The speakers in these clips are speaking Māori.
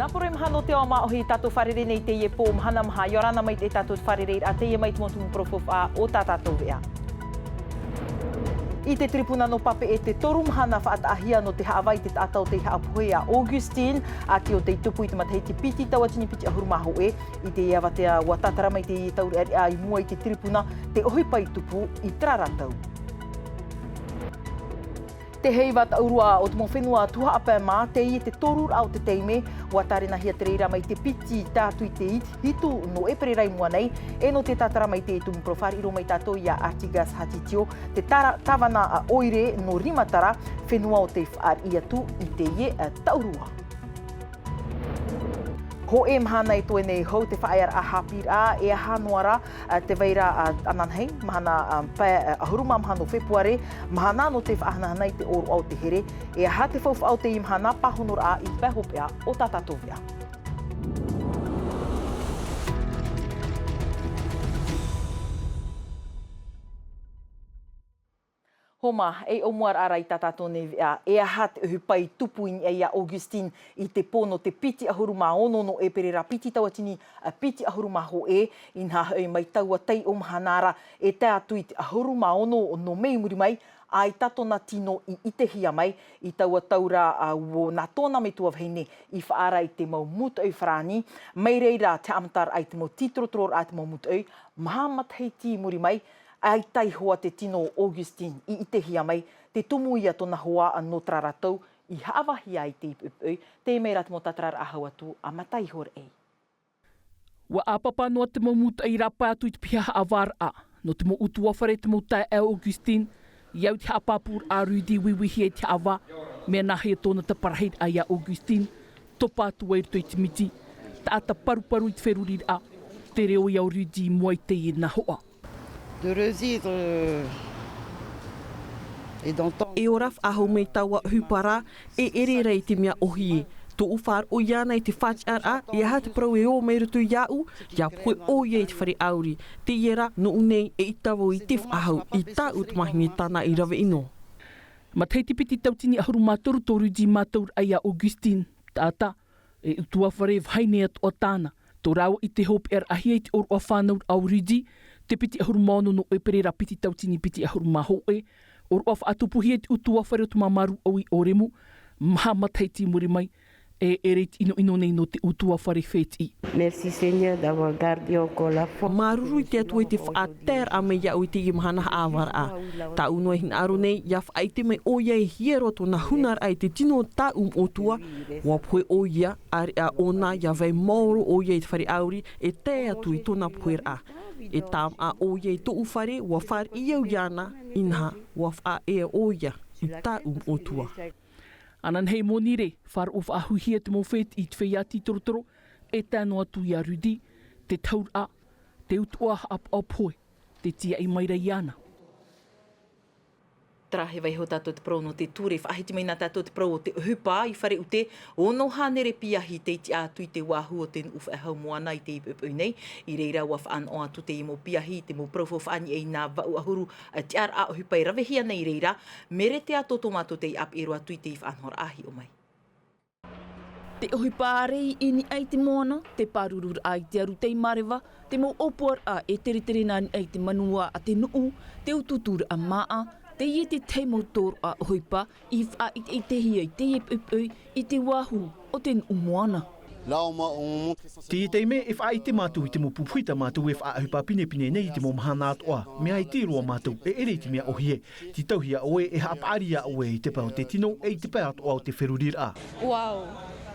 Napore mahano te o maohi tatu wharere nei te ie pō mahana maha. Yorana mai te tatu wharere a te ie mai tumotu profof a o tātātou vea. I te tripuna no pape e te toru mahana whaatahia no te haawai te tātau te haapuhe a Augustine a ki o te tupu i te matahei te piti tawatini piti ahuruma ho e. I te iawa te watatara mai te ie tauri a i mua i te tripuna te ohipai tupu i traratau. Te heiwa taurua o te mo whenua tuha apa mā, te i te torur au te teime, watare na hia te reira mai te piti tātui te hitu no e pere raimua nei, e no te tatara mai te tumu profari iro mai tātou i a Artigas Hatitio, te tawana a oire no rimatara, whenua o te whaar ia tu i te ie taurua. Ho e mahana i toe nei hou te whaear a hapir a e a hanuara te veira ananhei, mahana ahuruma mahano fepuare, mahana no te whaahanahana i te oru au te here, e a ha te whauwha au te i mahana pahonor a i pehopea o tātātovea. Homa, e o muar ara i tātātou nei vea, e a hat e hupai tupuin e a Augustine i te pono te piti ahuruma ono no e perera piti tawatini piti ahuruma ho e, inha e mai taua tei o mahanara e te atu i te ahuruma ono no mei muri mai, ai tatona tino i itehia mai, i taua taura o nā tōna me tua vheine i whaara i te mau mutu au wharani, mai reira te amatar ai te mau titrotror ai te mau mutu au, mahamat hei ti muri mai, ai tai hoa te tino Augustine i itehia mai, te tumu ia tona hoa no traratau, i haawahi ai te ipupui, te meira te mo tatarar ahau atu a matai hor ei. Wa apapa noa te mo muta i rapa atu i te piha awar a, no te mo utua whare te mo tai e Augustine, iau te hapapur a rudi wiwihi e te awa, mea nahi e tōna te paraheid a ia Augustine, topa atu e ruto i te miti, ta ata paru i te wherurir a, te reo iau rudi mua i te i na hoa. E ora whahau mei taua hupara e ere rei te mea ohi e. Tō uwhar o iana i te whaatiar a, e aha te parau e o mei rutu iau, ia pue o ia i te whare auri. Te iera no unei e i tawo i te whahau i tā utmahingi tāna i rawe ino. Ma tei te piti tautini ahuru mātoru tō rudi mātaur ai a Augustine, tāta, e utua whare vhaine atu o tāna. Tō rau i te hope er ahia i te oru a whānaur au rudi, te piti ahuru māno no e perera piti tautini piti ahuru māho e, oru a whaatupuhi e te utua whare o te mamaru au i oremu, maha mataiti muri mai, e reit ino nei no te utua whare wheti. Merci Seigneur d'avoir gardé encore la foi. Maruru i te atu i te whaater a mei iau i te i mahana awar a. Ta unua hin aro nei, ia whaite mai o ia e hiero tōna hunar ai te tino ta otua, wapue o ia, ari a ona ia vei mauro o ia i te whare auri, e te atu i tōna puer a. E tam a o ia i tō uwhare, wa whar i au iana, inha, wa wha e o ia i ta otua. Anan hei monire, whar o whaahuhia te mowhet i te whaiati torotoro, e tāno atu i a rudi, te taur a, te utua ap opoe, te tia i maira iana. Trahe vai ho tātou te prau no te ture, whaahiti mai nā tātou te prau o te hupa i whare ute, o no hanere piahi te iti atu i te wāhu o te uwha hau moana i te ipupu nei, i reira wa whaan o atu te imo piahi, te mo prau whaani e nā wau ahuru, te ar a o hupa i rawehia nei reira, mere te ato tomato te ap ero atu i te whaanhora ahi o mai. Te ohipare i ini ai te moana, te parurur ai te aru tei marewa, te mo opuar a e tere nani ai te manua a te nuu, te ututura a maa, te ie te teimo tōru a hoipa, i wha i te hia i te epupui, i te wahu o te umuana. Te i teime e wha i te mātou i te mo pupuita mātou e wha ahupa pine nei i te mo mahana atoa. Mea i te roa mātou e ere i te mea ohie. Ti tauhia oe e haaparia oe i te pao te tino e i te pao atoa o te wherurir a. Wow,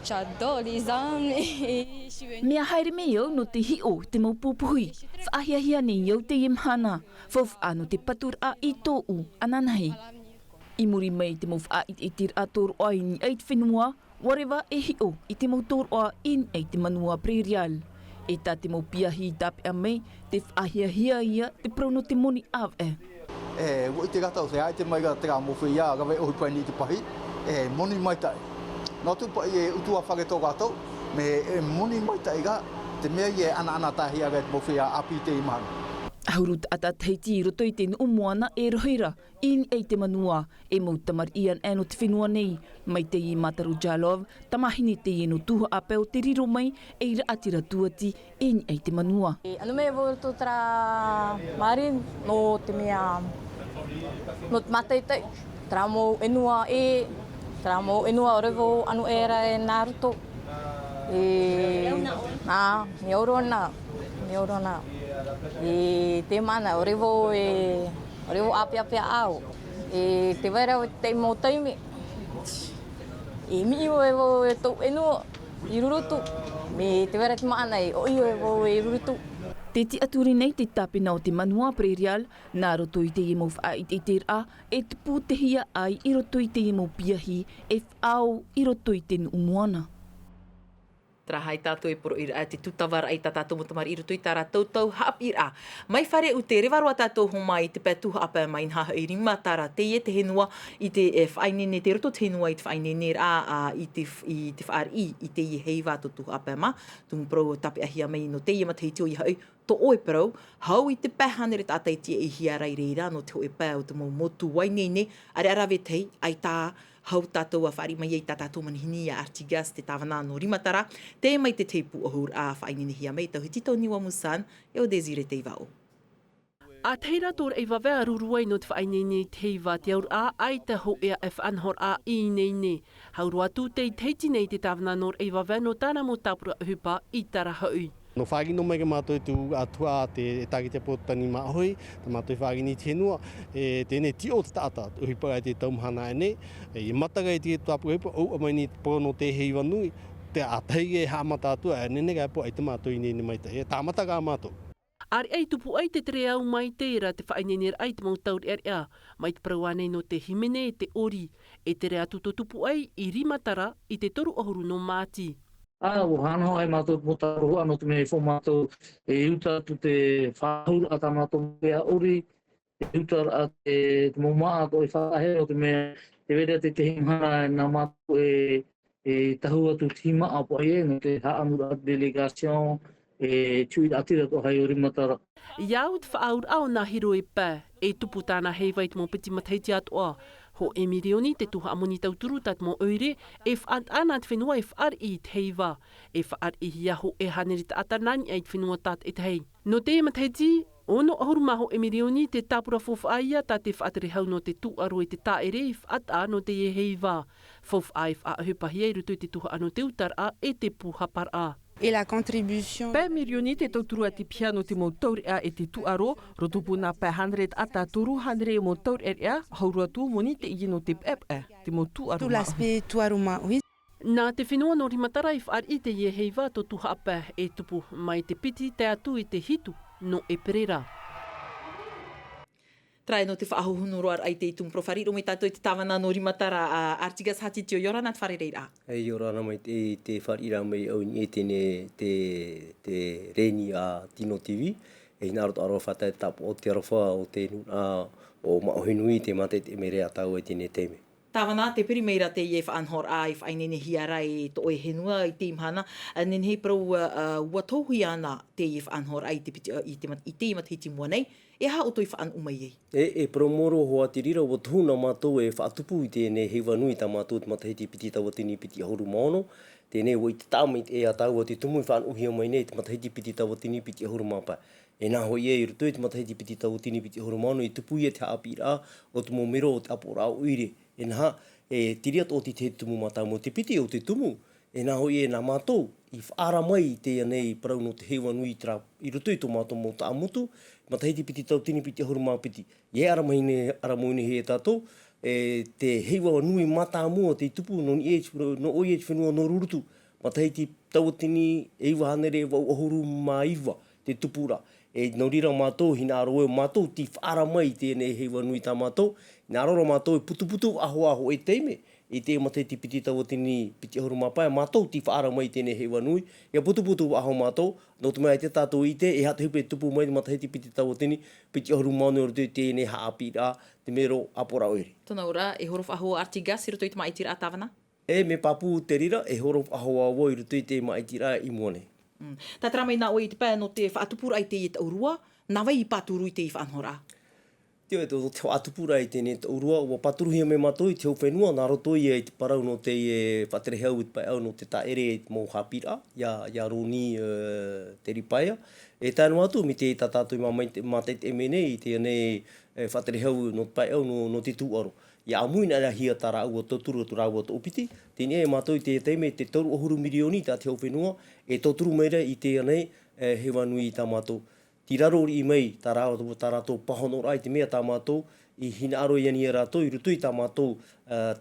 j'adore les âmes. Mea haere me iau no te hio te mau pupuhi. Whaahia ni iau te imhana. Whawha no te patur a i tō u ananahi. I muri mai te mau wha i te atoru ai ni ai te whenua, warewa e hio i te mau tōru a in ai te manua prerial. E tā te mau piahi tape a mei, te whaahia ia te prono te moni av e. Wo i te gata o te ai te mai ga te mowhi ia, gawe ohi pai ni te pahi, moni mai tai. Nā tupa i e utua whage tō gātou, me moni mai tai ga, te mea i e ana tahi aga te mowhi a api te imahana. Ahurut atat heiti roto i tēnu moana e rohira in ei te manua e mau tamar ian eno te whenua nei mai te i Mataru Jalov tamahini te eno tuha apeo te riro mai e ira atira tuati in ei te manua. Ano me volto tra marin no te mea no te mataitai tra mo enua o revo anu era e Naruto mi orona e te mana o revo apia au e te vera te mo taimi e mi o e to enua i rurutu me te vera te mana e o i rurutu. Te ti aturi nei te tapena o te manua prerial, nā roto i te imo wha i te tera, e te pūtehia ai i roto i te imo piahi, e whaau i roto i te umuana. Tra hai tātou e poro ira te tutawara ai tā tātou motamar i roto i tā rātou tau haap ira. Mai whare u te rewaroa tātou homa i te pētuha apa mai nhaha i rima tāra te e te henua i te whainene, te roto te henua i te whainene rā i te whaari i te i hei wātou tuha apa ma. Tumu pro tape ahia mai no te i matahiti o i hau. To oe parau, hau i te pēhane re tātai tia e hiarai reira no te oe pē o te mau motu wainene, are arawe tei ai tā hau tātou a whaari mai ei tā tātou manihini a Artigas te tāwana no rimatara, te mai te teipu ahur a whainene hia mai tau hitito niwa musan e o Desire te wao. A teira tōr e wawea ruruai no te whainene teiva te aur a ai te ho ea e whanhor a i nei ne. Haurua tū te teiti nei te tāwana nor e wawea no tāna mo tāpura hupa i tara haui. No whāgino mai ka mātou tu atua te taki te potani mahoi, te mātou whāgini te henua, tēnei tio te tāta, uhipa ai te taumhana ene, i mataga i te tāpua hipa, au amai ni pono te hei wanui, te ataige haa matātua, nene kai po ai te mātou i nene mai te, tā mataga mātou. Ari ei tupu ai te tre au mai teira te whainenir ai te mautaur ea, mai te parauane no te himene e te ori, e te rea tupu ai i rimatara i te toru ohuru no māti. O hana ai mātou motaru anō te mei whō mātou e uta tu te whahura a tā mātou mea ori, e uta a te momaa ko e whahe o te mea te wera te himhana nā mātou e tahua tu tima apo ai no te haamura delegation e tui atira to hai o rimatara. Iau te whaaur au nā hiro e pā, e tupu tāna hei wait mō piti mataiti atoa. Ho e mirioni te tuha amoni tauturu tat mō oire, e whaat ana te whenua e whaar i te heiva. E whaar i hiaho e haneri te atanani ai te whenua tat e te hei. No te mataiti, ono ahuru maho e mirioni te tāpura whowhaia ta te whaatare hau no te tuaro i te taere i whaat a no te e heiva. Whowhai whaahupahi e rutu te tuha ano te utar a e te puhapar a. Et la contribution. Pē mirioni te tauturu a te piano te mautaur ea e te tuaro, rotupu nā pē 100 ata turu 100 e mautaur ea, haurua tū moni te ino te pep e, te mautuaro. Tout l'aspect tuaruma, oui. Nā te whenua no rimatara i whaar i te ie heiva to tuha apē e tupu mai te piti te atu i te hitu no e perera. Trai no te whaahohunuroar ai te tumu profariro mai tātou i te tāwana no rimatara a Artigas hati tio Yorana te wharereira. Hei Yorana mai te wharira mai au ni e tēne te reni a Tino TV. E nā roto aroa whatai tapu o te arofa o te nuna o maohinui te mate te mere a tau e tēne teime. Tāwana, te piri meira te ie whaanhor a i whainene hiarai to oe henua i te imhana. Nen hei parau ua tohui ana te ie whaanhor a i te matahiti mua nei. E ha o toi whaan umai ei? E promoro hoa te rira ua tuhuna mātou e whaatupu i tēne hei wanui tā mātou te matahiti piti tawatini piti ahuru maono. Tēnei ua i te tāmait e a tāua te tumu i whaan uhia mai nei te matahiti piti tawatini piti ahuru māpai. E nā hoi e i rutu i te matahiti piti tawatini piti ahuru maono i tupu i te haapira o te momero o te apora o uire. E nā e tiriat o te tumu mātau mo te piti o te tumu. E nā hoi e nā mātou i whaara mai te anei parau no te hei wanui i rutu i tō mātou mō tā amutu. Matahiti piti tautini piti ahuru mā piti. I aramoine he e tātou. Te heiwa nui mata mua te tupu no oi e te whenua no rurutu. Matahiti tautini e iwa hanere wau ahuru mā iwa te tupura. E no rira mātou hina aro e mātou ti whaara mai tēnei heiwa nui tā mātou. Nā roro mātou e putu aho e teime. I te matahiti piti tawatini piti ahuru mā pai, mātou ti whaara mai tēnei heiwa nui. Ia putu aho mātou, no te mai te tātou i te, e hata hupe tupu mai matahiti piti tawatini piti ahuru mānu o tēnei haapi rā, te mero apora oere. Tōna ora, e horof aho Artigas i roto i te maitira a tāwana? E me papu te rira, e horof aho a wo i roto i te maitira i muane. Tā tera mai nā oi te pēr no te whaatupura ai te i te aurua, nawa I paturu I te I whanhora. Tio e tō te atupura I tēnei tō urua, ua paturuhia me mātou I te whenua, nā roto I te parau no te whaterehau I te pai au no te taere mō hapira, ia roni te ripaia. E tānu atu, mi te tātātou mā te mene I te anei whaterehau no te pai au no te tūaro. Ia amui nā rea hia tā rāua tōturu tu rāua tō opiti, tēnei e mātou I te teime te tauru ohuru milioni tā te whenua, e tōturu meira I te anei he wanui I tā mātou. Ti raro I mei tā rātou pahono rai te mea tā mātou I hina aro I ani e rātou I rutu I tā mātou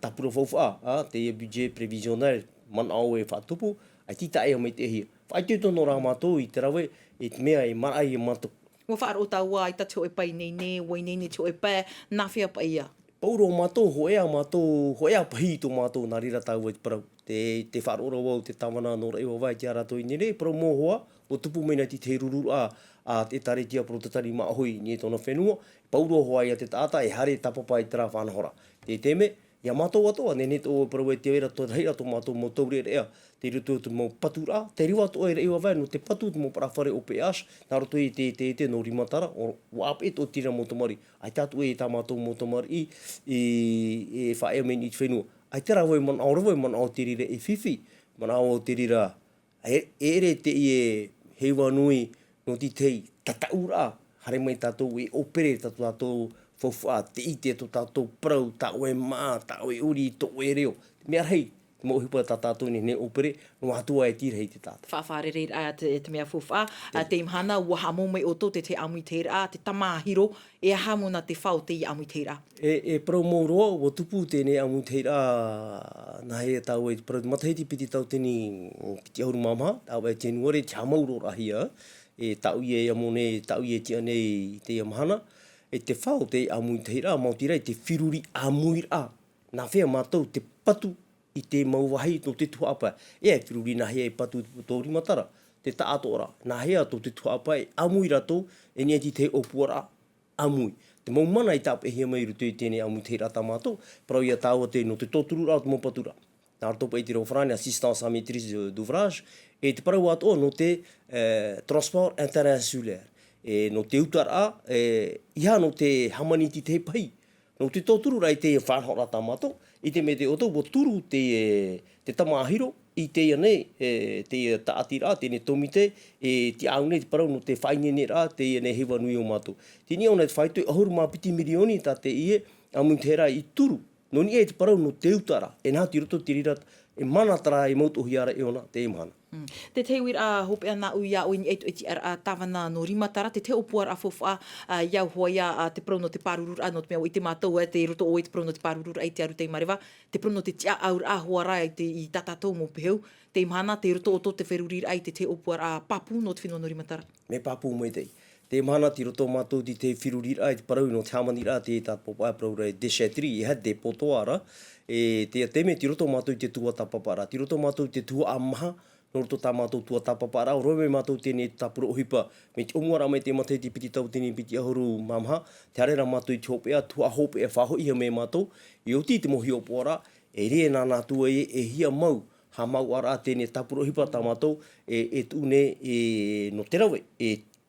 tapura whauwha, te budget prévisionnel man au e whātupu, ai tita e mei te hia. Whai tūtono rā mātou I te rawe, e te mea e marai e mātou. Ua whaaro tā ua I ta teo e pai nei ne, wai nei ne teo e pai, nā whea pai ia. Pauro mātou, ho ea pahi tō mātou nā rira tāua te parau. Te whaarora wau, te tawana no rei wawai te arato I nere, parau mō hoa, o tupu meina ti te rururu a te taretia protatari maahoi ni e tōna whenua, pauro hoa ia te tāta e hare tapapa I tera whanahora. Te teme, ia mātou atoa, nene tō parau e te wera tō reira tō mātou mō taure rea, te rutu tu mō patura, te riwa tō e rei wawai, no te patu tu mō parawhare o PH, nā roto I te no rimatara, o wapet o tira mō tamari, ai tātu e tā mātou mō tamari e whaea meni I te whenua. Ai tera wai man au rawai man au te rira e whiwhi, man au te rira ere te I e hei wanui no ti tei tataura, hare mai tātou e opere tātou whauwha, te ite to tātou parau, tāu e mā, tāu e uri, tō e reo. Mea rei, te mō hipa tātou ne opere, no atua e tirahei te tātou. Whawhare rei te mea whauwha, te imhana, ua hamo mai o tō te amui te rā, te tamahiro, e hamo na te whau te I amui te rā. E parau mō roa, o tupu tēnei amui te rā, nā hea tāu e parau matahiti piti tau tēnei piti ahuru māma, tāu e Januare, te hamauro rahia, e tau I e amone, tau I e tia nei te amahana, e te whao te amui te rā, mauti rei te whiruri amui rā, nā whea mātou te patu I te mauwahi no te tuapa. E whiruri nā hea e patu tō rimatara, te tātora, nā hea tō te tuapa e amui rato, e nia ti te opuara amui. Te maumana I tāpe hea mai rutu I tēnei amui te rā tā mātou, parau ia tāua te no te tōturu rā te mōpatura. Nā ratopa I te rōwharane, assistance à maîtrise d'ouvrage, e te parau atoa no te transport international. E no te utara, iha no te hamaniti te pai. No te tōturu rai te whanhora tā mātou, I te me te oto, wo turu te tamahiro, I te anei, te taati rā, tēne tomite, te aunei te parau no te whainene rā, te anei hewa nui o mātou. Tēne au nei te whaitoi ahuru mā piti milioni tā te ie, amun te rā I turu. No ni e te parau no te utara, e nā ti roto te rira, e manatara e mautohi ara e ona, te imhana. Te te wira hope ana ui a oini eitu eti ar tawana no rimatara, te te opuar a whawha iau hoa ia te prau no te pārurura, no te mea o I te mātou te roto o I te prau no te pārurura ai te aru te marewa, te prau no te tia aur a hoa rai I tatatou mō peheu, te imhana, te roto o tō te wherurira ai te opuar a papu no te whenua no rimatara. Me papu mai tei. Te mana ti roto mātou ti te whirurira ai te parau no te hamani rā te tāpapa parau rai deshetri I had te potoara, te teme ti roto mātou te tua tapapara, ti roto mātou te tua amaha, no roto tā mātou tua tapapara, o roi mātou tēnei tāpura ohipa, me te onguara mai te matai te piti tau tēnei piti ahuru mamaha, te harera mātou I te hopea, tua hope e whaho iha me mātou, I oti te mohi opoara, e rea nā nātua e hia mau, ha mau ara tēnei tāpura ohipa tā mātou, e tūne no te rawe,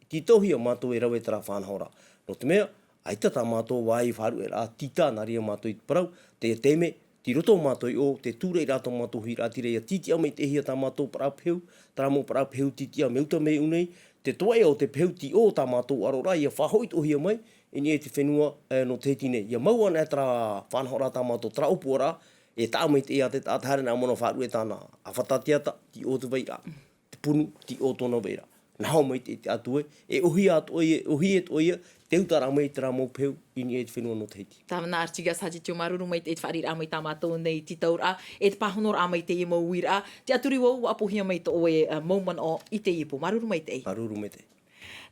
titohia mātou e rawe tara whanahora. No te mea, aita tā mātou wai wharu e rā tita nā ria mātou I te parau, te teme, ti roto mātou o, te tūrei rātou mātou hui rātire, ia titia mei te hia tā mātou parapeu, tā mō parapeu titia meuta mei unei, te toa o te peu ti o tā mātou arora, ia whahoit o hia mai, e ni e te whenua no te tine. Ia mauan e tara whanahora tā mātou, tara opuara, e tā mei te ea te tātahare nā mono wharu e tāna, a whatatiata, ti o te veira, te punu, ti o tōna veira. Nā hau mai te atue, e ohi e toia, te utara mai te rā mō peu, I ni e te whenua no te hiti. Tāwana artigas haji te o maruru mai te wharir a mai tā mātou nei titaur a, e te pahonor a mai te e mau uira a, te aturi wau apohia mai to o e mauman o I te ipo. Maruru mai te ei. Maruru mai te.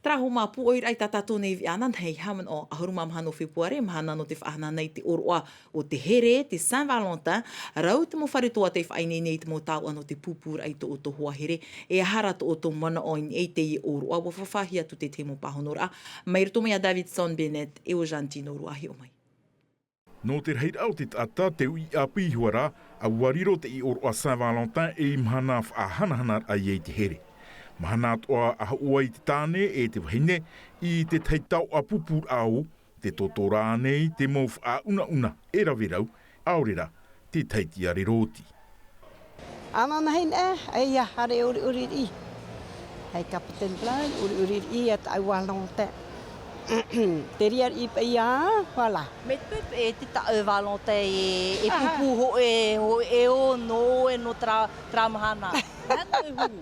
Traho mā pu oir ai tātātou nei vianan hei haman o ahuru mā mahano fepuare, mahana no te whahana nei te oroa o te here, te Saint-Valentin, rau te mo wharetoa te whainei nei te mo tāua no te pupura ai to o to hoa here, e ahara to o to mana oin ei te I oroa, wa whawhahia tu te mo pahonora. Mai rito mai a Davidson Bennett, e o Jantino Ruahi o mai. No te reit au te tata te ui a pihuara, a wariro te I oroa Saint-Valentin e imhana whahanahana ai ei te here. Mahana atoa a ua I te tāne e te wahine I te teitau a pupur au, te totora nei te mau wha una e rawerau, aorera te teiti are roti. Ana nahin ai ya hare uri I. Hai Captain Plan uri I at I walonte. Te ria I pa ia, wala. Me te te ta walonte e pupu ho e o no tra mahana. Hatu huru.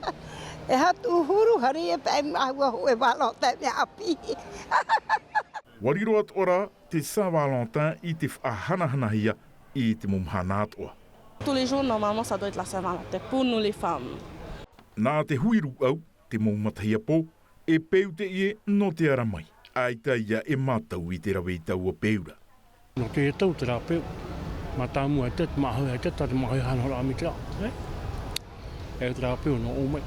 E hatu huru hari e pa ahua ho e walonte me api. Wariro ora te Saint Valentin I te whahanahana I te mumhana atoa. Tous les jours, normalement, ça doit être la Saint-Valentin pour nous les femmes. Nā te huiru au, te maumatahia pō, e peu te ie no te ara mai. Aita ia e mātau I te rawe I taua peura. No te tau te rā peu. Mā tāmu ai te mahau ai te tate mahau hanhora ami te rā. E te rā peu no o mai.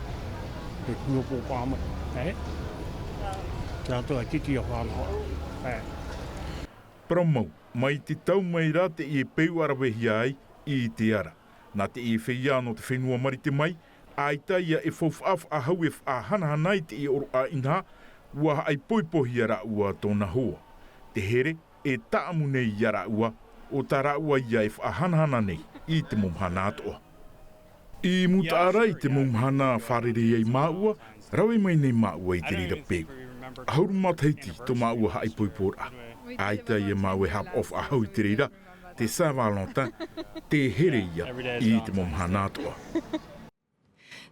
E kunio pō pā mai. Te rā tō ai titi a hanhora. Promau, mai te tau mai rā te ie peu arawehi ai I te ara. Nā te ie whia no te whenua mari te mai, aita ia e whauwhaaf a hau e whahana I te ie oro a inha, ua ai poipohi ara ua tōna hoa. Te here e taamu nei I ara ua, o tā ra ua ia e whahana nei I te mumhana atoa. I muta ara I te mumhana wharere ai māua, rawe mai nei māua I te rira peu. Hauru mataiti tō māua hai poipora. Aita ia māua e hap off a hau I te rira, te Saint Valentin, te here ia I te mumhana atoa.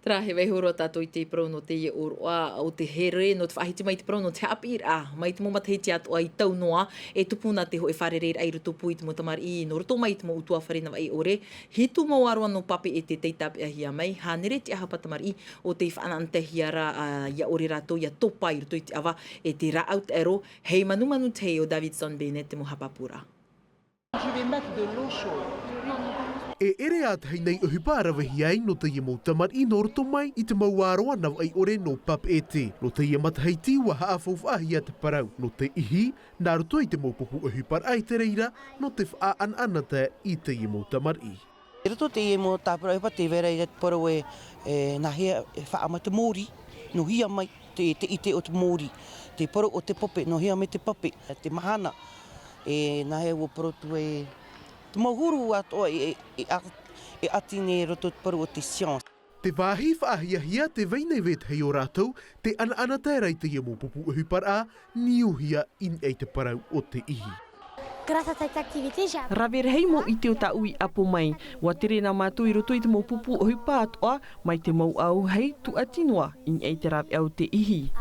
Tra he wehoro tātou I te prono te ie oroa o te here no te whahiti mai te prono te apir mai te momatahiti atoa I tau noa e tupuna te ho e wharereira ai roto pui te motamari I no roto mai te mo utua wharena wai ore. Hitu mau aroa no pape e te teitape ahia mai. Hanere te aha patamari o te whanantehiara ia ore rato ia topa I roto I te awa e te raout ero hei manu te o Davidson Bennett te mohapapura. Je vais mettre de l'eau chaude. E ere at hei nei uhipa arawehi ai no te iemo tamar I no roto mai I te mauaroa nau ai ore no pap e te. No te iemataheiti wa haafauwhahi a te parau. No te ihi, nā roto I te maupohu uhipar ai te reira, no te wha an anata I te iemo tamar I. E roto te iemo tāpura upa te vera I te parau nā hea wha ama te mōri, no hia mai te ite o te mōri. Te parau o te pope, no hia mai te pope, te mahana. Nā hea ua parotu te mahuru atoa e atine roto te paru o te science. Te wāhi whaahia te weinei wet hei o rātou, te ana tērai te iemo pupu uhipar a, niuhia in ei te parau o te ihi. Rawere hei mo I te o ta ui apo mai, wa tere nā mātou I roto I te mo pupu uhipa atoa, mai te mau au hei tu atinua in ei te rawe au te ihi.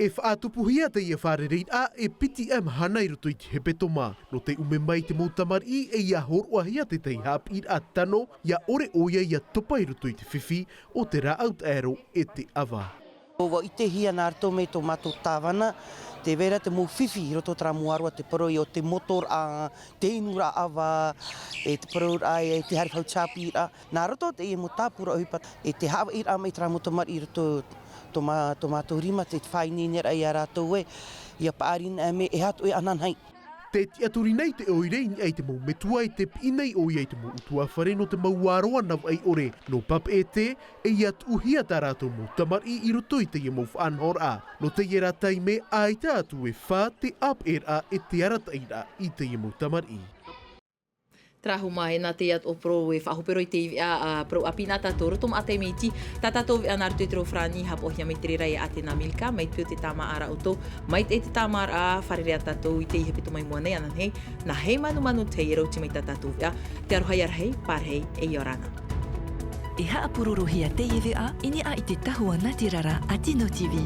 E whaatupuhia te ia wharerein a e piti hana I roto I te hepe toma. No te ume mai te mautamar I e ia horoahia te tei hap I a tano, ia ore oia ia topa I roto I te whiwhi o te raout aero e te awa. Wa I te hia nā rato me tō mātou tāwana, te vera te mō whiwhi I roto tera muarua te paroi o te motor a te inu ra awa, e te paroi a e te harifau chapi a. Nā roto te ia mo tāpura ohipat, e te hawa I a mai tera mautamar I roto tō mātou rima, te whainenera I a rātou e, ia paarina me e hatu e ananhai. Te tiaturi nei te oirein ai te mau metua I te pinei o I te mau utua whare no te mau waroa nau ai ore. No pap e te, e iat uhia tā rātou mau tamar I roto I te ia mau whanhor a. No te iera tai me ai tā atu e whā te ap er a e te arataira I te ia mau tamar I. Trahu mai nā te at o pro e whahupero I te iwi a pro apina tātou roto ma te meiti. Tā tātou a nāru te tero whrani hapohia mai tere rai a te nā milka, mai pio te tāma ara auto, mai te tāma ara wharerea tātou I te ihepeto mai mua nei anan hei, nā hei manu te i rauti mai tā tātou via, te arohai arhei, pārhei e iorana. E haapururu hia te iwi a, ini a I te tahua Ngāti Rara a Tino TV.